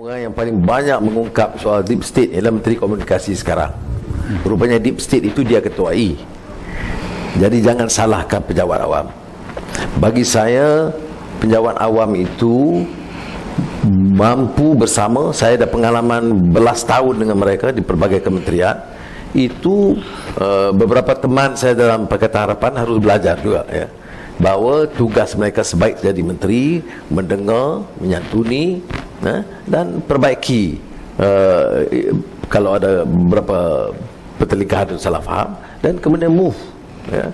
Orang yang paling banyak mengungkap soal deep state ialah Menteri Komunikasi sekarang. Rupanya deep state itu dia ketuai. Jadi jangan salahkan pejabat awam. Bagi saya, pejabat awam itu mampu bersama. Saya ada pengalaman belas tahun dengan mereka di berbagai kementerian. Itu beberapa teman saya dalam Pakatan Harapan harus belajar juga, ya, bahawa tugas mereka sebaik jadi menteri mendengar, menyantuni, dan perbaiki kalau ada beberapa pertelingkahan atau salah faham, dan kemudian move, ya.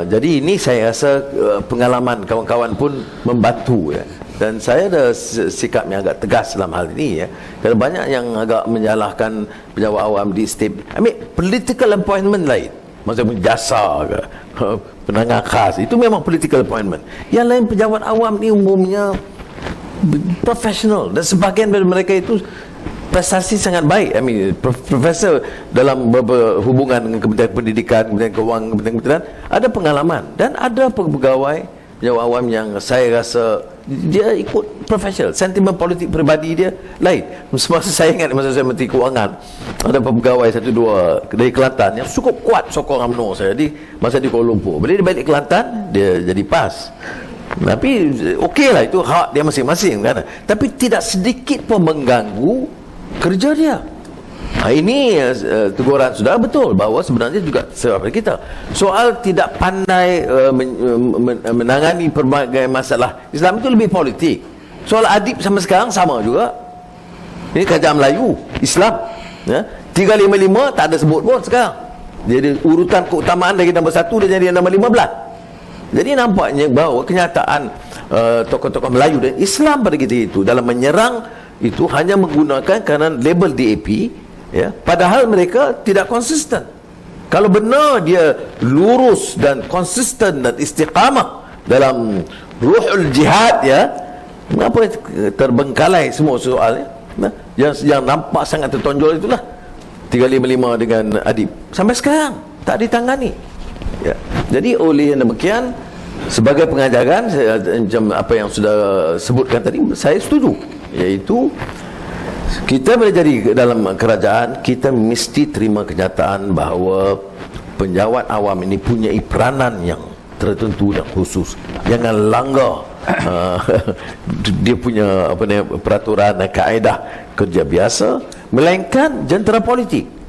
Jadi ini saya rasa pengalaman kawan-kawan pun membantu, ya. Dan saya ada sikap yang agak tegas dalam hal ini, ya. Kerana banyak yang agak menyalahkan pejabat awam di state. Political appointment lain, maksudnya jasa ke penangan khas, itu memang political appointment. Yang lain pejabat awam ni umumnya profesional, dan sebahagian dari mereka itu prestasi sangat baik. Profesor dalam berhubungan dengan Kementerian Pendidikan, Kementerian Kewangan, Kementerian ada pengalaman, dan ada pegawai pejabat awam yang saya rasa dia ikut profesional. Sentimen politik peribadi dia lain. Semasa saya ingat masa saya Menteri Kewangan, ada pegawai satu dua dari Kelantan yang cukup kuat sokong UMNO saya masa di Kuala Lumpur. Bila dia balik Kelantan, dia jadi PAS. Tapi okey lah, itu hak dia masing-masing, kan? Tapi tidak sedikit pun mengganggu kerja dia. Ini teguran sudah betul bahawa sebenarnya juga sebab kita soal tidak pandai menangani berbagai masalah Islam itu lebih politik. Soal adib sama sekarang sama juga. Ini kerajaan Melayu Islam, ya. 355 tak ada sebut pun sekarang. Jadi urutan keutamaan dari nombor 1 dia jadi nombor 15. Jadi nampaknya bahawa kenyataan tokoh-tokoh Melayu dan Islam pada kita itu dalam menyerang itu hanya menggunakan kerana label DAP, ya, padahal mereka tidak konsisten. Kalau benar dia lurus dan konsisten dan istiqamah dalam ruhul jihad, ya, mengapa terbengkalai semua soalnya? Yang nampak sangat tertonjol itulah 355 dengan adib sampai sekarang tak ditangani, ya. Jadi oleh yang demikian, sebagai pengajaran, macam apa yang sudah sebutkan tadi, saya setuju, iaitu kita boleh jadi dalam kerajaan, kita mesti terima kenyataan bahawa penjawat awam ini punya peranan yang tertentu dan khusus. Jangan langgar dia punya peraturan dan kaedah kerja biasa, melainkan jentera politik.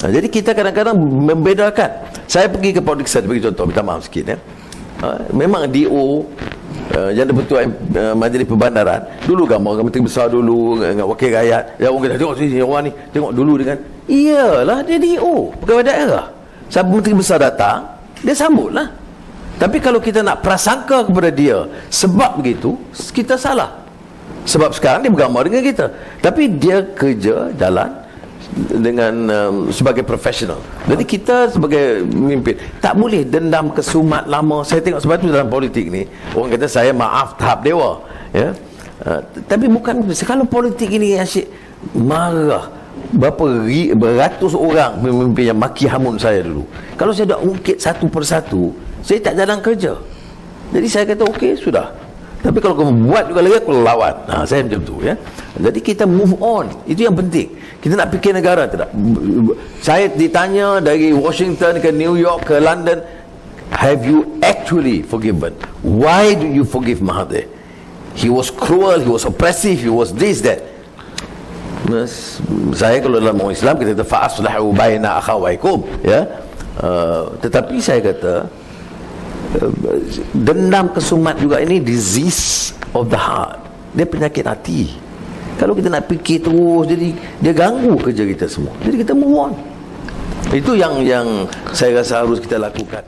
Jadi kita kadang-kadang membedakan. Saya pergi ke politik, saya bagi contoh, minta maaf sikit, ya. Memang DO yang dipertuai Majlis Perbandaran dulu gambar Menteri Besar dulu dengan wakil rakyat, ya, orang kata tengok sini orang ni, tengok dulu dengan iyalah dia DO pegawai daerah. Siapa Menteri Besar datang, dia sambutlah. Tapi kalau kita nak prasangka kepada dia sebab begitu, kita salah. Sebab sekarang dia bergambar dengan kita, tapi dia kerja jalan dengan sebagai profesional. Jadi kita sebagai pemimpin tak boleh dendam kesumat lama. Saya tengok sebab itu dalam politik ni orang kata saya maaf tahap dewa, ya. Tapi bukan kalau politik ini asyik marah. Beratus orang pemimpin yang maki hamun saya dulu. Kalau saya dah ungkit satu persatu, saya tak jalan kerja. Jadi saya kata okey, sudah. Tapi kalau kamu buat juga lagi, aku lawan. Saya macam tu, ya. Jadi kita move on, itu yang penting. Kita nak fikir negara tidak. Saya ditanya dari Washington ke New York ke London, have you actually forgiven? Why do you forgive Mahathir? He was cruel, he was oppressive, he was this, that. Saya kalau dalam orang Islam kita kata fa'aslahu baina akhawaikum, ya. Tetapi saya kata dendam kesumat juga ini disease of the heart. Dia penyakit hati. Kalau kita nak fikir terus, jadi dia ganggu kerja kita semua. Jadi kita move on. Itu yang saya rasa harus kita lakukan.